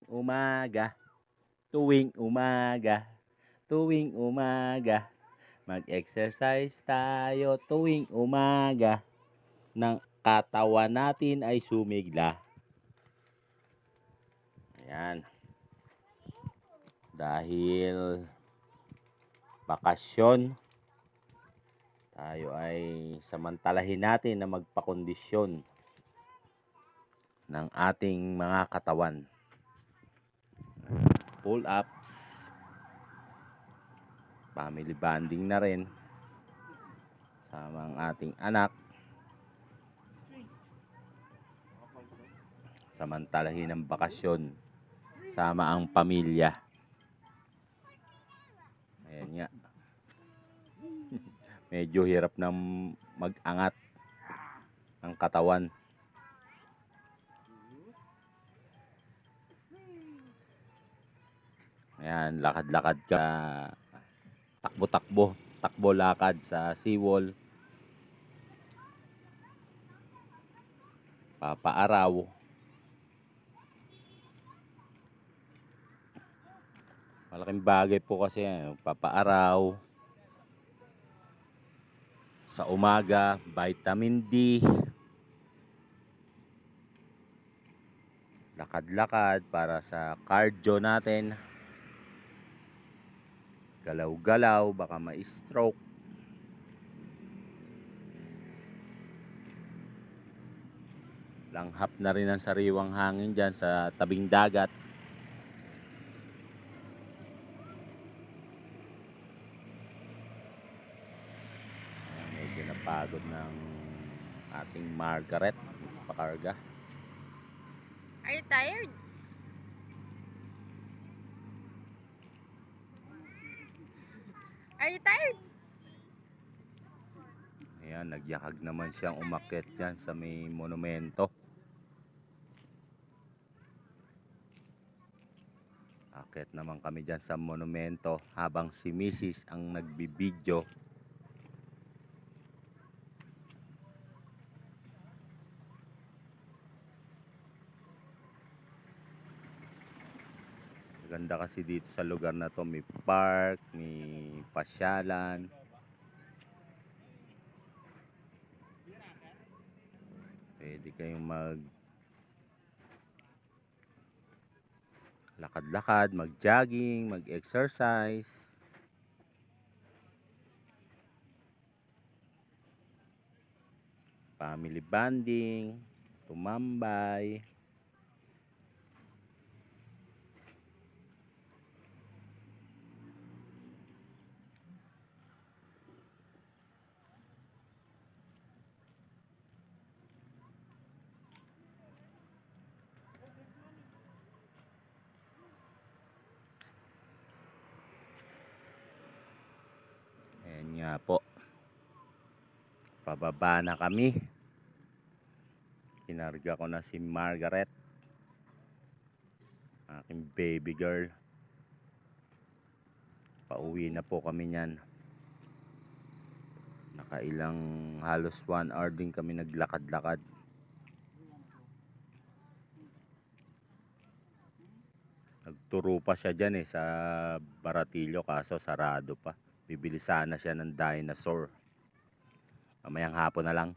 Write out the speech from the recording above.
umaga, tuwing umaga, tuwing umaga. Mag-exercise tayo tuwing umaga. Nang katawan natin ay sumigla. Ayan. Dahil bakasyon, tayo ay samantalahin natin na magpakondisyon ng ating mga katawan. Pull-ups, family bonding na rin, sama ang ating anak. Samantalahin ang bakasyon, sama ang pamilya. Ayan nga. Medyo hirap na mag-angat ng katawan. Ayan, lakad-lakad ka, takbo-takbo, takbo-lakad sa seawall. Papaaraw. Malaking bagay po kasi yan, papaaraw. Sa umaga, vitamin D. Lakad-lakad para sa cardio natin. Galaw-galaw, baka ma-stroke. Langhap na rin ang sariwang hangin dyan sa tabing dagat. Medyo napagod ng ating Margaret pakarga. Are you tired? Are you tired? Ayan, nagyakag naman siyang umakyat dyan sa may monumento. Akyat naman kami dyan sa monumento habang si Mrs. ang nagbibideo. Ganda kasi dito sa lugar na to, may park, may pasyalan. Pwede kayong mag lakad-lakad, mag-jogging, mag-exercise. Family bonding, tumambay. Ayan nga po. Pababa na kami. Kinarga ko na si Margaret, aking baby girl. Pauwi na po kami niyan. Nakailang halos 1 hour din kami naglakad-lakad. Nagturo pa siya dyan sa Baratillo, kaso sarado pa. Bibili sana siya ng dinosaur. Mamayang hapon na lang.